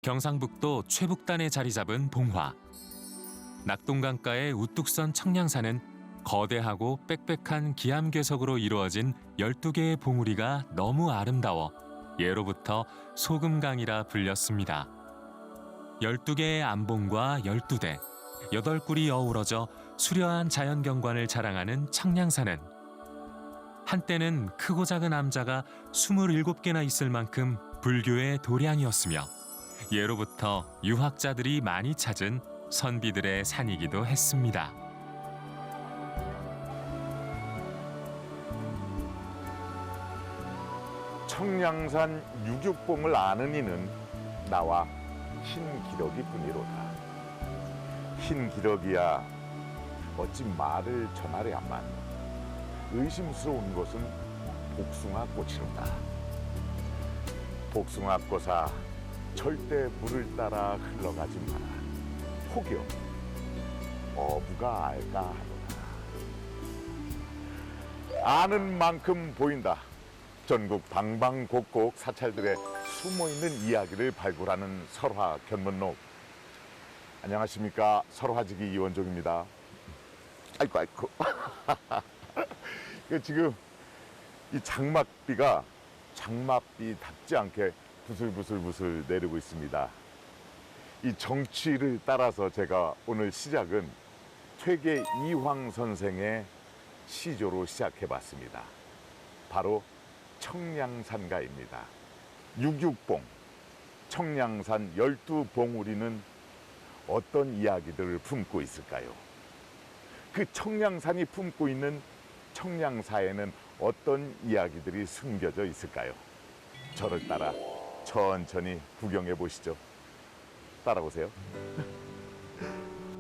경상북도 최북단에 자리 잡은 봉화. 낙동강가의 우뚝 선 청량산은 거대하고 빽빽한 기암괴석으로 이루어진 12개의 봉우리가 너무 아름다워 예로부터 소금강이라 불렸습니다. 12개의 암봉과 12대, 8굴이 어우러져 수려한 자연경관을 자랑하는 청량산은 한때는 크고 작은 암자가 27개나 있을 만큼 불교의 도량이었으며 예로부터 유학자들이 많이 찾은 선비들의 산이기도 했습니다. 청량산 유육봉을 아는 이는 나와 흰기러기 뿐이로다. 흰기러기야 어찌 말을 전하랴만 의심스러운 것은 복숭아꽃이로다. 복숭아꽃아 절대 물을 따라 흘러가지 마라. 혹여 어부가 알까 하노라. 아는 만큼 보인다. 전국 방방곡곡 사찰들의 숨어있는 이야기를 발굴하는 설화 견문록. 안녕하십니까, 설화지기 이원종입니다. 아이고 지금 이 장맛비가 장맛비답지 않게 부슬부슬 내리고 있습니다. 이 정취를 따라서 제가 오늘 시작은 퇴계 이황 선생의 시조로 시작해봤습니다. 바로 청량산가입니다. 육육봉, 청량산 12봉우리는 어떤 이야기들을 품고 있을까요? 그 청량산이 품고 있는 청량사에는 어떤 이야기들이 숨겨져 있을까요? 저를 따라 천천히 구경해 보시죠. 따라오세요.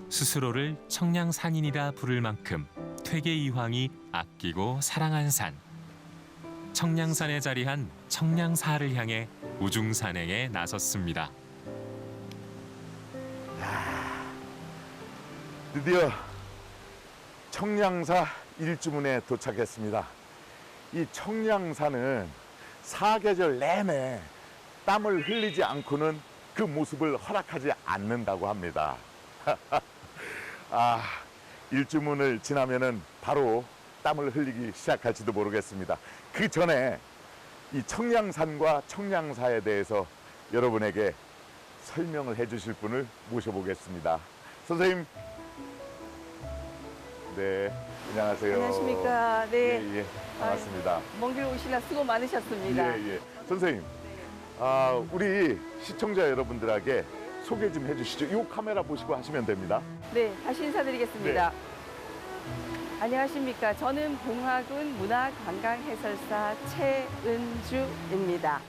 스스로를 청량산인이라 부를 만큼 퇴계 이황이 아끼고 사랑한 산. 청량산에 자리한 청량사를 향해 우중산행에 나섰습니다. 드디어 청량사 일주문에 도착했습니다. 이 청량산은 사계절 내내 땀을 흘리지 않고는 그 모습을 허락하지 않는다고 합니다. 일주문을 지나면은 바로 땀을 흘리기 시작할지도 모르겠습니다. 그 전에 이 청량산과 청량사에 대해서 여러분에게 설명을 해주실 분을 모셔보겠습니다. 선생님. 네, 안녕하세요. 안녕하십니까. 네. 예, 반갑습니다. 먼 길 오시라 수고 많으셨습니다. 예. 선생님, 우리 시청자 여러분들에게 소개 좀 해주시죠. 이 카메라 보시고 하시면 됩니다. 네, 다시 인사드리겠습니다. 안녕하십니까. 저는 봉화군 문화관광해설사 최은주입니다.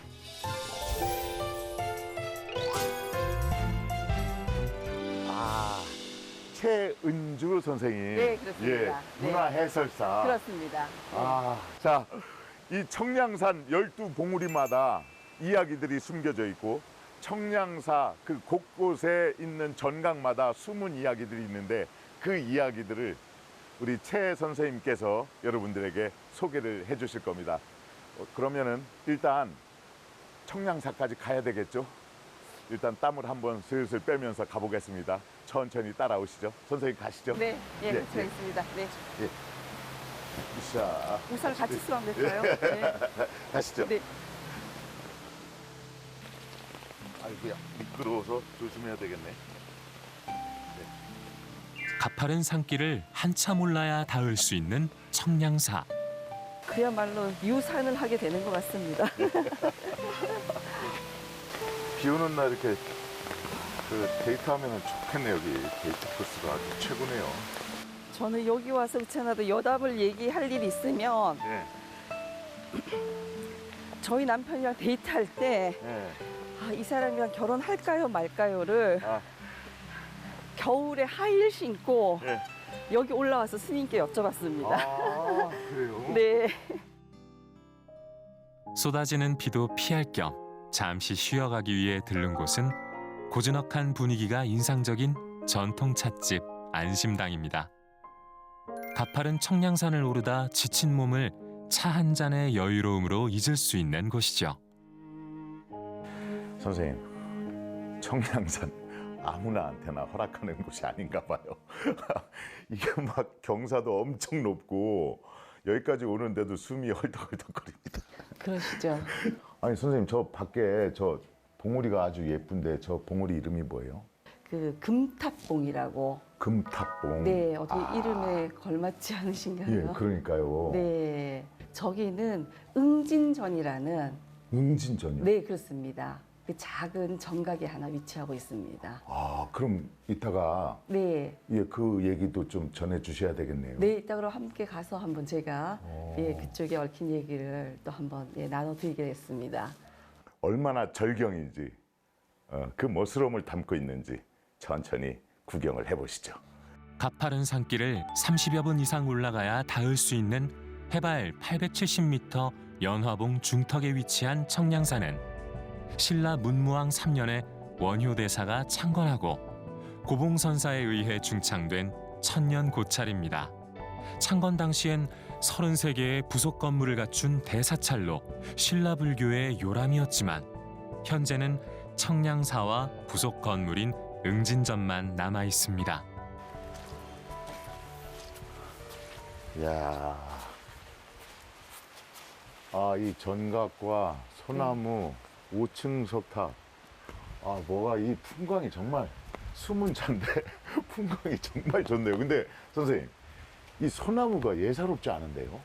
최은주 선생님. 네, 그렇습니다. 네. 문화해설사. 그렇습니다. 자, 이 청량산 12봉우리마다 이야기들이 숨겨져 있고 청량사 그 곳곳에 있는 전강마다 숨은 이야기들이 있는데 그 이야기들을 우리 최 선생님께서 여러분들에게 소개를 해 주실 겁니다. 그러면은 일단 청량사까지 가야 되겠죠? 일단 땀을 한번 슬슬 빼면서 가보겠습니다. 천천히 따라오시죠. 선생님 가시죠. 네, 예, 예, 그렇습니다. 네. 자, 우선 같이 수강 될까요? 네. 가시죠. 네. 아이고야, 미끄러워서 조심해야 되겠네. 가파른 산길을 한참 올라야 닿을 수 있는 청량사. 그야말로 유산을 하게 되는 것 같습니다. 비 오는 날 이렇게 데이트하면 좋겠네요. 여기 데이트 코스가 아주 최고네요. 저는 여기 와서 그렇잖아도 여담을 얘기할 일이 있으면 네. 저희 남편이랑 데이트할 때 이 사람이랑 결혼할까요 말까요를 겨울에 하이힐 신고 여기 올라와서 스님께 여쭤봤습니다. 그래요? 네. 쏟아지는 비도 피할 겸 잠시 쉬어가기 위해 들른 곳은 고즈넉한 분위기가 인상적인 전통 찻집 안심당입니다. 가파른 청량산을 오르다 지친 몸을 차 한 잔의 여유로움으로 잊을 수 있는 곳이죠. 선생님, 청량산 아무나한테나 허락하는 곳이 아닌가 봐요. 이게 막 경사도 엄청 높고 여기까지 오는데도 숨이 헐떡헐떡거립니다. 그러시죠. 아니 선생님, 저 밖에 저 봉우리가 아주 예쁜데 저 봉우리 이름이 뭐예요? 그 금탑봉이라고. 금탑봉. 네, 어떻게 이름에 걸맞지 않으신가요? 예, 그러니까요. 네, 저기는 응진전이라는. 응진전이요? 네, 그렇습니다. 그 작은 정각이 하나 위치하고 있습니다. 아, 그럼 이따가 네, 예, 그 얘기도 좀 전해 주셔야 되겠네요. 네, 이따 그럼 함께 가서 한번 제가 오. 예, 그쪽에 얽힌 얘기를 또 한번 예, 나눠드리겠습니다. 얼마나 절경인지, 그 멋스러움을 담고 있는지 천천히 구경을 해보시죠. 가파른 산길을 30여 분 이상 올라가야 닿을 수 있는 해발 870m 연화봉 중턱에 위치한 청량산은 신라 문무왕 3년에 원효대사가 창건하고 고봉선사에 의해 중창된 천년 고찰입니다. 창건 당시엔 33개의 부속 건물을 갖춘 대사찰로 신라 불교의 요람이었지만 현재는 청량사와 부속 건물인 응진전만 남아 있습니다. 이야, 아, 이 전각과 소나무, 5층 석탑, 아, 뭐가 이 풍광이 정말 숨은 잔데 풍광이 정말 좋네요. 근데 선생님, 이 소나무가 예사롭지 않은데요?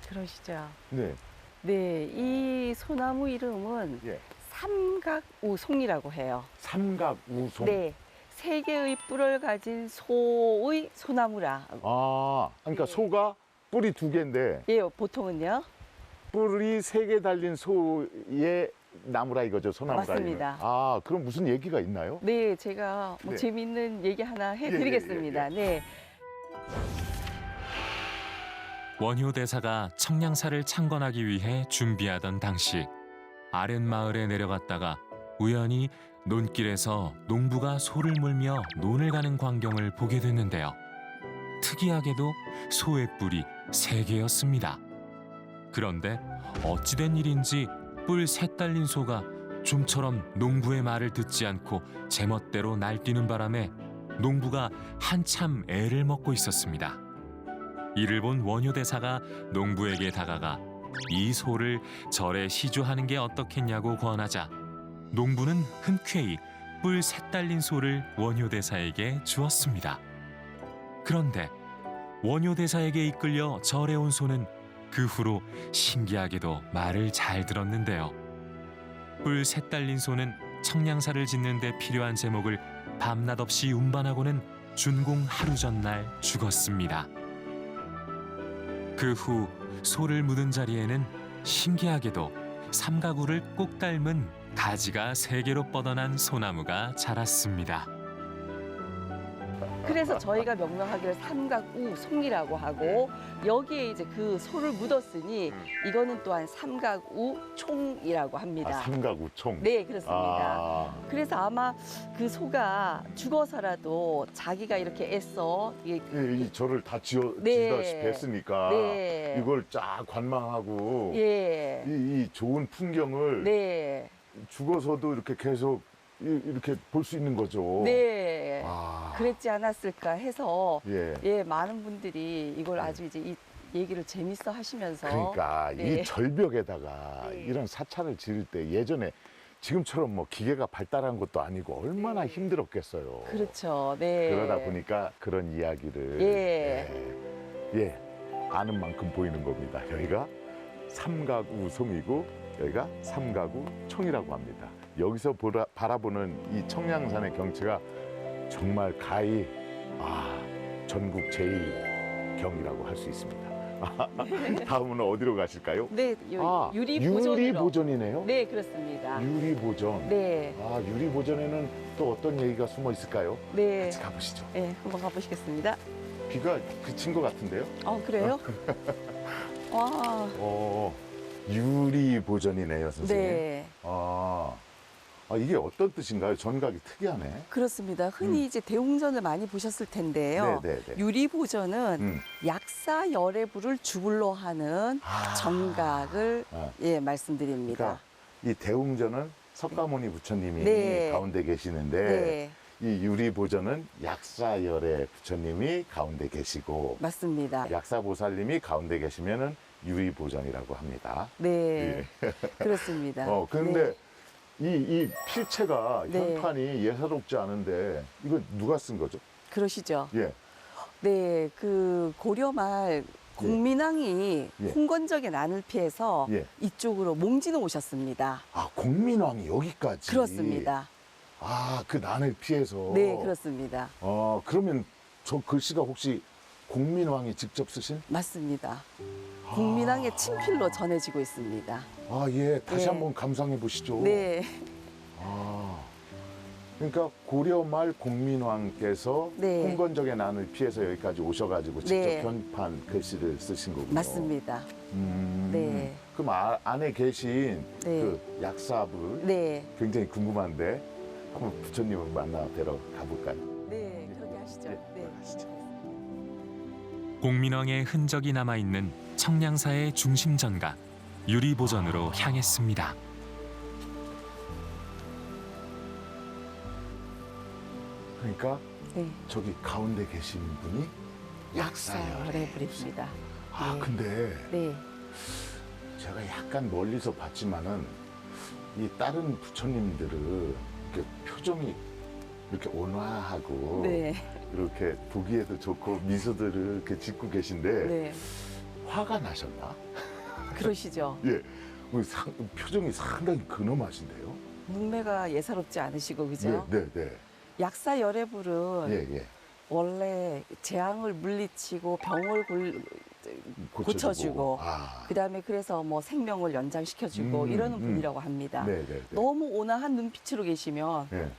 그러시죠. 네, 네, 이 소나무 이름은 예, 삼각우송이라고 해요. 삼각우송. 네, 세 개의 뿔을 가진 소의 소나무라. 아, 그러니까 네. 소가 뿔이 2개인데 예, 보통은요. 뿔이 3개 달린 소의 나무라 이거죠, 소나무라. 맞습니다. 아, 그럼 무슨 얘기가 있나요? 네, 제가 뭐 네. 재미있는 얘기 하나 해드리겠습니다. 네, 원효대사가 청량사를 창건하기 위해 준비하던 당시 아랫마을에 내려갔다가 우연히 논길에서 농부가 소를 몰며 논을 가는 광경을 보게 됐는데요. 특이하게도 소의 뿔이 3개였습니다. 그런데 어찌된 일인지 뿔 3 달린 소가 좀처럼 농부의 말을 듣지 않고 제멋대로 날뛰는 바람에 농부가 한참 애를 먹고 있었습니다. 이를 본 원효대사가 농부에게 다가가 이 소를 절에 시주하는 게 어떻겠냐고 권하자 농부는 흔쾌히 뿔 3 달린 소를 원효대사에게 주었습니다. 그런데 원효대사에게 이끌려 절에 온 소는 그 후로 신기하게도 말을 잘 들었는데요. 뿔 3 달린 소는 청량사를 짓는 데 필요한 제목을 밤낮 없이 운반하고는 준공 하루 전날 죽었습니다. 그 후 소를 묻은 자리에는 신기하게도 삼가구를 꼭 닮은 가지가 3개로 뻗어난 소나무가 자랐습니다. 그래서 저희가 명명하기를 삼각우송이라고 하고 여기에 이제 그 소를 묻었으니 이거는 또한 삼각우총이라고 합니다. 아, 삼각우총. 네, 그렇습니다. 아, 그래서 아마 그 소가 죽어서라도 자기가 이렇게 애써 이게 이 절을 다 네. 지다시피 했으니까 네. 이걸 쫙 관망하고 예. 이 좋은 풍경을 네. 죽어서도 이렇게 계속 이렇게 볼 수 있는 거죠. 네. 아, 그랬지 않았을까 해서 예. 예, 많은 분들이 이걸 아주 이제 이 얘기를 재밌어 하시면서 그러니까 네. 이 절벽에다가 네. 이런 사찰을 지을 때 예전에 지금처럼 뭐 기계가 발달한 것도 아니고 얼마나 네. 힘들었겠어요. 그렇죠. 네. 그러다 보니까 그런 이야기를 예. 예, 아는 만큼 보이는 겁니다. 여기가 삼가구송이고 여기가 삼가구총이라고 합니다. 여기서 바라보는 이 청량산의 경치가 정말 가히 전국 제1경이라고 할 수 있습니다. 다음은 어디로 가실까요? 네, 유리보존으로. 유리보전이네요. 네, 그렇습니다. 유리보전. 네. 아, 유리보전에는 또 어떤 얘기가 숨어 있을까요? 네. 같이 가보시죠. 네, 한번 가보시겠습니다. 비가 그친 것 같은데요? 그래요? 와. 유리보전이네요, 선생님. 네. 이게 어떤 뜻인가요? 전각이 특이하네. 그렇습니다. 흔히 이제 대웅전을 많이 보셨을 텐데요. 네네네. 유리보전은 약사 열애부를 주불로 하는 정각을 아. 예, 말씀드립니다. 그러니까 이 대웅전은 석가모니 부처님이 네. 가운데 계시는데 네, 이 유리보전은 약사열의 부처님이 가운데 계시고 맞습니다. 약사보살님이 가운데 계시면은 유리보전이라고 합니다. 네, 그렇습니다. 그런데 네, 이 필체가 네. 현판이 예사롭지 않은데 이거 누가 쓴 거죠? 그러시죠. 예. 네, 그 고려 말 공민왕이 예. 홍건적의 난을 피해서 예. 이쪽으로 몽진을 오셨습니다. 아, 공민왕이 여기까지. 그렇습니다. 아, 그 난을 피해서. 네, 그렇습니다. 그러면 저 글씨가 혹시 공민왕이 직접 쓰신? 맞습니다. 국민왕의 친필로 전해지고 있습니다. 아, 예. 다시 네. 한번 감상해 보시죠. 네, 아, 그러니까 고려 말 공민왕께서 네. 홍건적의 난을 피해서 여기까지 오셔가지고 직접 네. 현판 글씨를 쓰신 거군요. 맞습니다. 네. 그럼 안에 계신 네. 그 약사분 네, 굉장히 궁금한데 한번 부처님을 만나 뵈러 가볼까요? 네, 그렇게 하시죠. 네. 가시죠. 공민왕의 흔적이 남아있는 청량사의 중심전가 유리보전으로 향했습니다. 그러니까 네. 저기 가운데 계신 분이 약사열. 약사열의 불입니다. 아, 네. 근데 네, 제가 약간 멀리서 봤지만은 이 다른 부처님들은 이렇게 표정이 이렇게 온화하고 네, 이렇게 보기에도 좋고 미소들을 이렇게 짓고 계신데 네, 화가 나셨나? 그러시죠. 예, 표정이 상당히 근엄하신데요. 문매가 예사롭지 않으시고 그죠? 네, 네, 약사열애불은 네, 예. 원래 재앙을 물리치고 병을 고쳐주고 아, 그다음에 그래서 뭐 생명을 연장시켜주고 이러는 분이라고 합니다. 네, 네, 네. 너무 온화한 눈빛으로 계시면 예.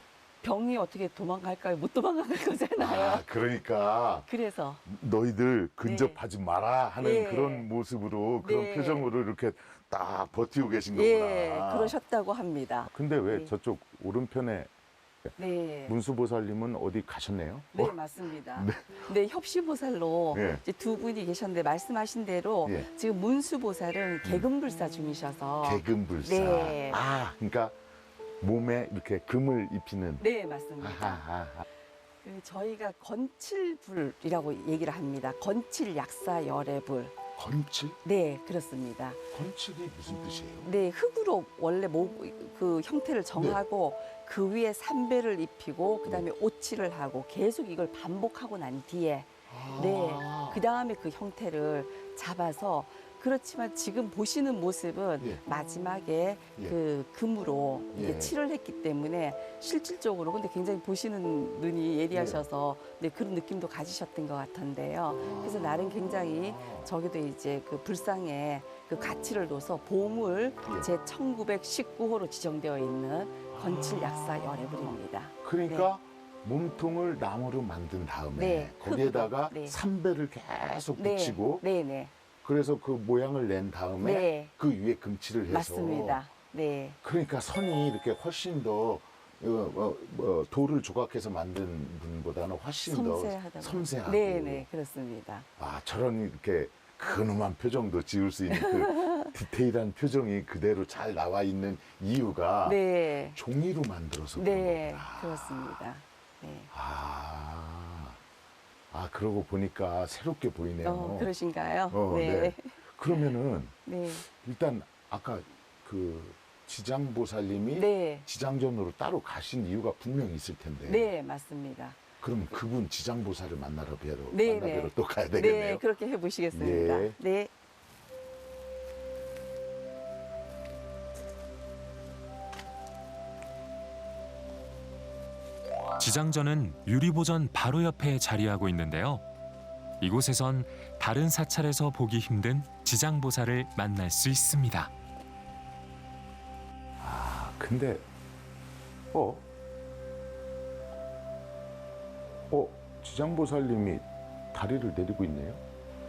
병이 어떻게 도망갈까요? 못 도망갈 거잖아요. 아, 그러니까 그래서 너희들 근접하지 마라 하는 예. 그런 모습으로 그런 네. 표정으로 이렇게 딱 버티고 계신 거구나. 예, 그러셨다고 합니다. 근데 왜 네. 저쪽 오른편에 네. 문수보살님은 어디 가셨네요? 네, 맞습니다. 네, 협시보살로 예. 이제 두 분이 계셨는데 말씀하신 대로 예. 지금 문수보살은 개금불사 중이셔서 개금불사. 네. 아, 그러니까 몸에 이렇게 금을 입히는. 네, 맞습니다. 아하하. 그 저희가 건칠불이라고 얘기를 합니다. 건칠 약사 열애불. 건칠? 네, 그렇습니다. 건칠이 무슨 뜻이에요? 네, 흑으로 원래 그 형태를 정하고 그 위에 삼배를 입히고 그다음에 오칠을 하고 계속 이걸 반복하고 난 뒤에 네, 아. 그 다음에 그 형태를 잡아서 그렇지만 지금 보시는 모습은 예. 마지막에 예. 그 금으로 이렇게 예. 칠을 했기 때문에 실질적으로 근데 굉장히 보시는 눈이 예리하셔서 네, 그런 느낌도 가지셨던 것 같은데요. 그래서 나름 굉장히 저기도 이제 그 불상에 그 가치를 둬서 보물 예. 제 1919호로 지정되어 있는 건칠 약사 열애불입니다. 그러니까 몸통을 나무로 만든 다음에 네, 거기에다가 흙으로, 네. 삼배를 계속 네, 붙이고 네, 네, 그래서 그 모양을 낸 다음에 네. 그 위에 금칠을 해서 맞습니다. 네. 그러니까 선이 이렇게 훨씬 더 돌을 조각해서 만든 분보다는 훨씬 섬세하다고. 더 섬세하고 네, 네, 그렇습니다. 아, 저런 이렇게 근엄한 표정도 지을 수 있는 그 디테일한 표정이 그대로 잘 나와 있는 이유가 네, 종이로 만들어서 네, 그런 거구나. 그렇습니다. 네. 그러고 보니까 새롭게 보이네요. 그러신가요? 네. 네. 그러면은 네. 일단 아까 그 지장보살님이 네. 지장전으로 따로 가신 이유가 분명히 있을 텐데. 네, 맞습니다. 그럼 그분 지장보살을 만나러 네, 만나뵈러 네. 또 가야 되겠네요. 네, 그렇게 해보시겠습니다. 예. 네. 지장전은 유리보전 바로 옆에 자리하고 있는데요. 이곳에선 다른 사찰에서 보기 힘든 지장보살을 만날 수 있습니다. 근데 지장보살님이 다리를 내리고 있네요.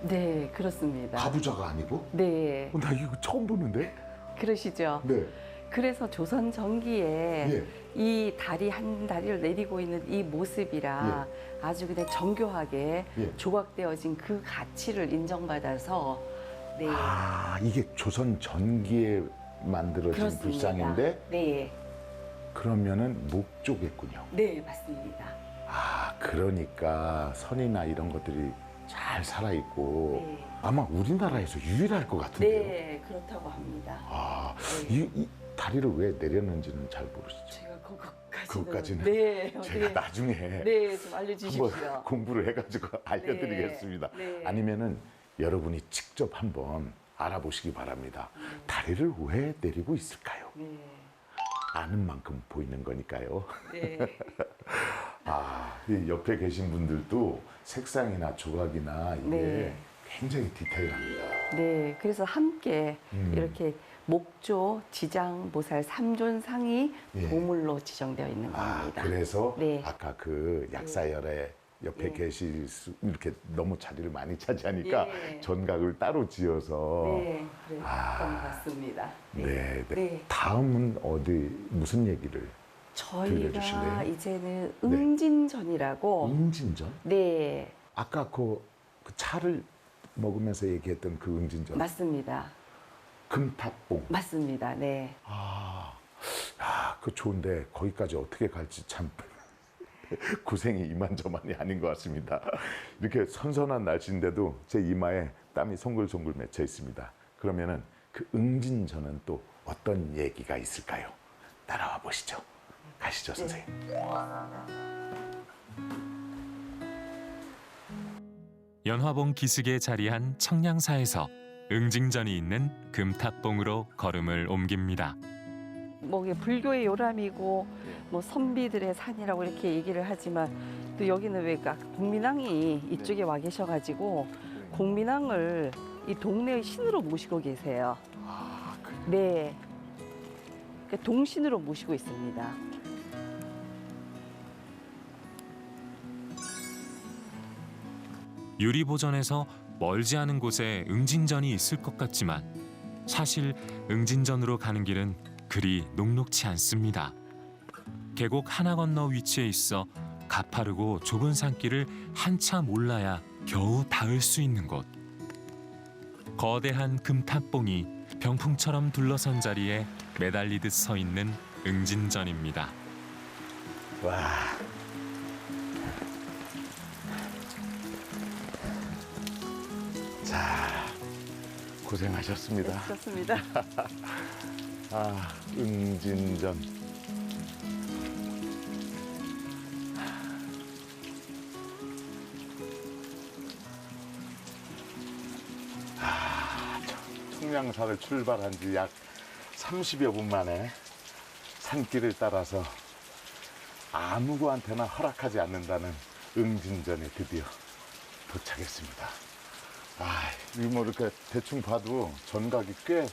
네, 그렇습니다. 가부좌가 아니고? 네, 나 이거 처음 보는데? 그러시죠. 네. 그래서 조선 전기에 예. 이 다리 한 다리를 내리고 있는 이 모습이라 아주 그냥 정교하게 예. 조각되어진 그 가치를 인정받아서 네, 이게 조선 전기에 만들어진 그렇습니다. 불상인데 네, 그러면은 목조겠군요. 네, 맞습니다. 아, 그러니까 선이나 이런 것들이 잘 살아있고 네. 아마 우리나라에서 유일할 것 같은데요. 네, 그렇다고 합니다. 아, 네. 이 다리를 왜 내렸는지는 잘 모르시죠? 제가 그것까지는 네, 제가 네. 나중에 네, 좀 알려주십시오. 한번 공부를 해가지고 알려드리겠습니다. 네. 아니면은 여러분이 직접 한번 알아보시기 바랍니다. 다리를 왜 내리고 있을까요? 네, 아는 만큼 보이는 거니까요. 네. 아, 이 옆에 계신 분들도 색상이나 조각이나 이게 네. 굉장히 디테일합니다. 네, 그래서 함께 이렇게 목조, 지장, 모살 3존 상이 예. 보물로 지정되어 있는 아, 겁니다. 그래서 네. 아까 그 약사열에 옆에 네. 계실 수, 이렇게 너무 자리를 많이 차지하니까 예. 전각을 따로 지어서 네, 그랬던 것 같습니다. 네, 네. 네. 다음은 어디 무슨 얘기를 저희가 들려주실래요? 이제는 네. 응진전이라고 응진전? 네, 아까 그 차를 먹으면서 얘기했던 그 응진전. 맞습니다. 금탑봉. 맞습니다. 네. 아, 그거 좋은데 거기까지 어떻게 갈지 참 고생이 이만저만이 아닌 것 같습니다. 이렇게 선선한 날씨인데도 제 이마에 땀이 송글송글 맺혀 있습니다. 그러면은 그 응진전은 또 어떤 얘기가 있을까요? 따라와 보시죠. 가시죠, 선생님. 연화봉 기슭에 자리한 청량사에서 응징전이 있는 금탑봉으로 걸음을 옮깁니다. 뭐 이게 불교의 요람이고 뭐 선비들의 산이라고 이렇게 얘기를 하지만 또 여기는 왜 공민왕이 이쪽에 와 계셔가지고 공민왕을 이 동네의 신으로 모시고 계세요. 아, 그래요? 네. 그러니까 동신으로 모시고 있습니다. 유리보전에서 멀지 않은 곳에 응진전이 있을 것 같지만 사실 응진전으로 가는 길은 그리 녹록지 않습니다. 계곡 하나 건너 위치해 있어 가파르고 좁은 산길을 한참 올라야 겨우 닿을 수 있는 곳. 거대한 금탑봉이 병풍처럼 둘러선 자리에 매달리듯 서 있는 응진전입니다. 와. 자, 고생하셨습니다. 좋습니다. 아, 응진전. 청량사를 출발한 지 약 30여 분 만에 산길을 따라서 아무한테나 허락하지 않는다는 응진전에 드디어 도착했습니다. 아, 이거 뭐 이렇게 대충 봐도 전각이 꽤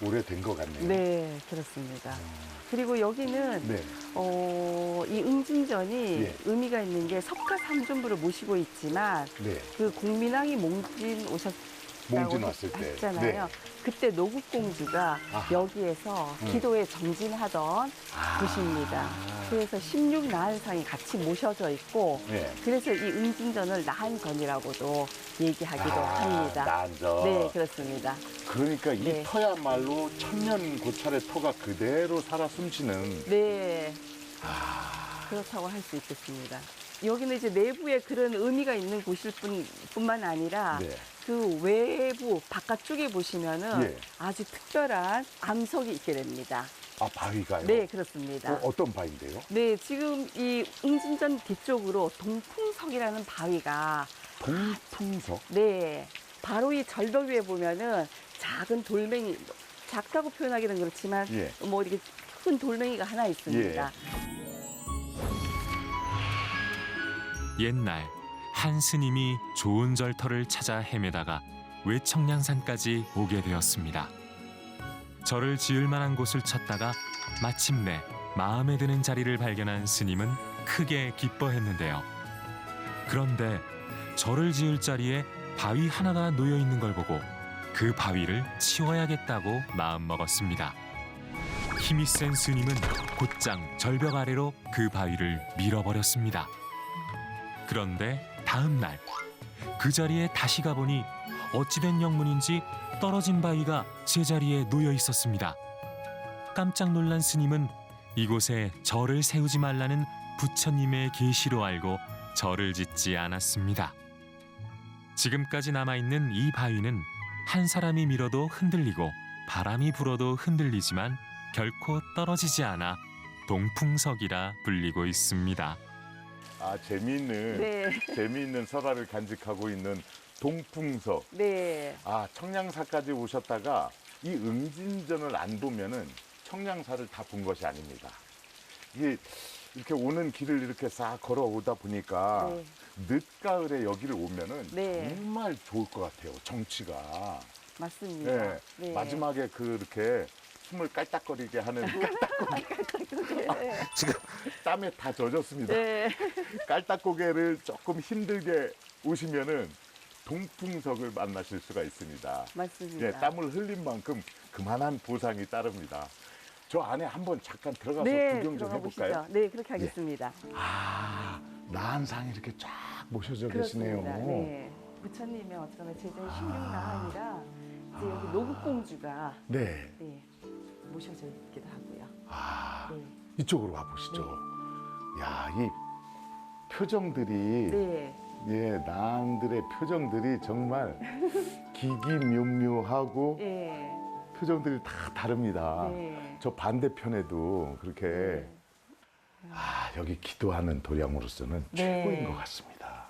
오래된 것 같네요. 네, 그렇습니다. 그리고 여기는 네. 이 응진전이 예. 의미가 있는 게 석가삼존부를 모시고 있지만 네. 그 공민왕이 몽진 몽진 왔을 때. 했잖아요. 네. 그때 노국공주가 아하. 여기에서 기도에 정진하던 아. 곳입니다. 그래서 16나한상이 같이 모셔져 있고 네. 그래서 이 응진전을 나한전이라고도 얘기하기도 합니다. 난저. 네, 그렇습니다. 그러니까 이 네. 터야말로 천년 고찰의 터가 그대로 살아 숨쉬는. 네, 아, 그렇다고 할 수 있겠습니다. 여기는 이제 내부에 그런 의미가 있는 곳일 뿐만 아니라 네. 그 외부 바깥쪽에 보시면은 예. 아주 특별한 암석이 있게 됩니다. 아, 바위가요? 네, 그렇습니다. 어떤 바위인데요? 네, 지금 이 응진전 뒤쪽으로 동풍석이라는 바위가 동풍석? 네, 바로 이 절벽 위에 보면은 작은 돌멩이, 작다고 표현하기는 그렇지만 예. 뭐 이렇게 큰 돌멩이가 하나 있습니다. 옛날 한 스님이 좋은 절터를 찾아 헤매다가 외청량산까지 오게 되었습니다. 절을 지을 만한 곳을 찾다가 마침내 마음에 드는 자리를 발견한 스님은 크게 기뻐했는데요. 그런데 절을 지을 자리에 바위 하나가 놓여 있는 걸 보고 그 바위를 치워야겠다고 마음먹었습니다. 힘이 센 스님은 곧장 절벽 아래로 그 바위를 밀어버렸습니다. 그런데 다음 날 그 자리에 다시 가보니 어찌된 영문인지 떨어진 바위가 제자리에 놓여 있었습니다. 깜짝 놀란 스님은 이곳에 절을 세우지 말라는 부처님의 계시로 알고 절을 짓지 않았습니다. 지금까지 남아있는 이 바위는 한 사람이 밀어도 흔들리고 바람이 불어도 흔들리지만 결코 떨어지지 않아 동풍석이라 불리고 있습니다. 아, 재미있는 네. 재미있는 설화를 간직하고 있는 동풍석. 네. 아, 청량사까지 오셨다가 이 응진전을 안 보면은 청량사를 다 본 것이 아닙니다. 이게 이렇게 오는 길을 이렇게 싹 걸어오다 보니까 네. 늦가을에 여기를 오면은 네. 정말 좋을 것 같아요. 정취가. 맞습니다. 네. 네. 마지막에 그렇게 숨을 깔딱거리게 하는 네. 지금 땀에 다 젖었습니다. 네. 깔딱고개를 조금 힘들게 오시면은 동풍석을 만나실 수가 있습니다. 맞습니다. 예, 땀을 흘린 만큼 그만한 보상이 따릅니다. 저 안에 한번 잠깐 들어가서 네, 구경 좀 들어가 해볼까요? 보시죠. 네, 그렇게 하겠습니다. 아, 나한상이 이렇게 쫙 모셔져 그렇습니다. 계시네요. 네. 부처님의 어쩌면 제자의 16나한이라 이제 여기 노국공주가 네. 네, 모셔져 있기도 하고요. 아, 네. 이쪽으로 와보시죠. 야, 이 표정들이 네. 예, 나한들의 표정들이 정말 기기묘묘하고 네. 표정들이 다 다릅니다. 네. 저 반대편에도 그렇게 네. 아, 여기 기도하는 도량으로서는 네. 최고인 것 같습니다.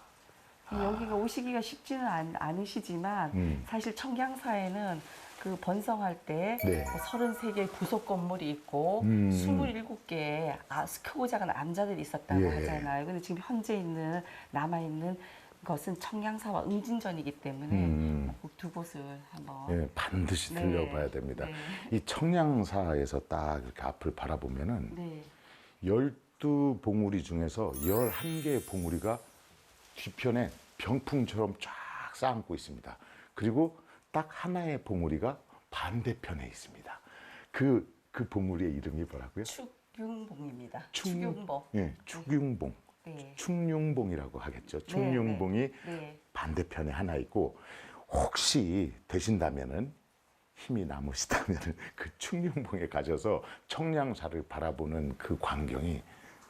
여기가 오시기가 쉽지는 않으시지만 사실 청량사에는 그 번성할 때 네. 33개의 부속 건물이 있고 27개의 크고 작은 암자들이 있었다고 예. 하잖아요. 근데 지금 현재 남아있는 것은 청량사와 응진전이기 때문에 꼭 두 곳을 한번 예, 반드시 네. 들려봐야 됩니다. 네. 이 청량사에서 딱 이렇게 앞을 바라보면은 네. 12봉우리 중에서 11개의 봉우리가 뒤편에 병풍처럼 쫙 쌓고 있습니다. 그리고 딱 하나의 봉우리가 반대편에 있습니다. 그 봉우리의 이름이 뭐라고요? 축융봉입니다. 축융봉. 예, 축융봉. 네. 충룡봉이라고 하겠죠. 충룡봉이 네. 반대편에 하나 있고 혹시 되신다면은 힘이 남으시다면은 그 충룡봉에 가셔서 청량사를 바라보는 그 광경이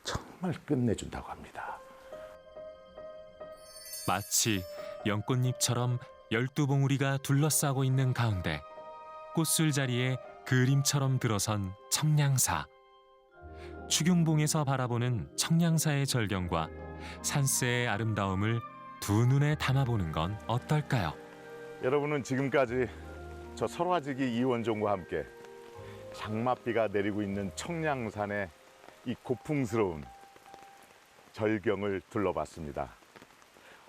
정말 끝내준다고 합니다. 마치 연꽃잎처럼 12봉우리가 둘러싸고 있는 가운데 꽃술 자리에 그림처럼 들어선 청량사. 축용봉에서 바라보는 청량사의 절경과 산세의 아름다움을 두 눈에 담아보는 건 어떨까요? 여러분은 지금까지 저 설화지기 이원종과 함께 장맛비가 내리고 있는 청량산의 이 고풍스러운 절경을 둘러봤습니다.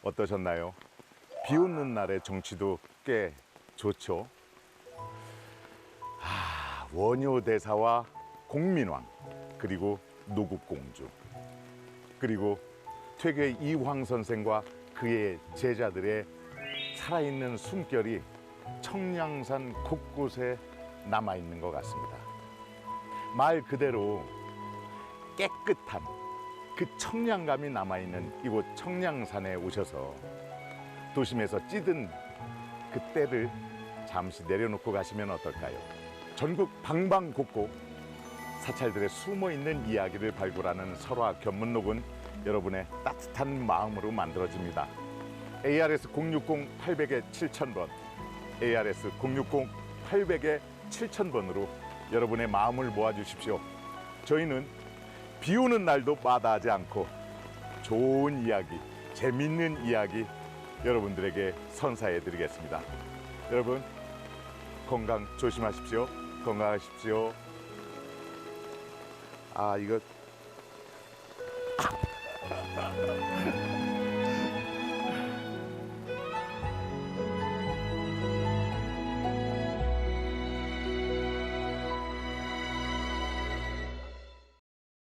어떠셨나요? 비 오는 날의 정취도 꽤 좋죠. 원효대사와 공민왕, 그리고 노국공주, 그리고 퇴계 이황 선생과 그의 제자들의 살아있는 숨결이 청량산 곳곳에 남아있는 것 같습니다. 말 그대로 깨끗한 그 청량감이 남아있는 이곳 청량산에 오셔서 도심에서 찌든 그 때를 잠시 내려놓고 가시면 어떨까요? 전국 방방곡곡 사찰들의 숨어있는 이야기를 발굴하는 설화 견문록은 여러분의 따뜻한 마음으로 만들어집니다. ARS 060-800에 7000번, ARS 060-800에 7000번으로 여러분의 마음을 모아주십시오. 저희는 비 오는 날도 마다하지 않고 좋은 이야기, 재밌는 이야기 여러분들에게 선사해드리겠습니다. 여러분 건강 조심하십시오. 건강하십시오. 이거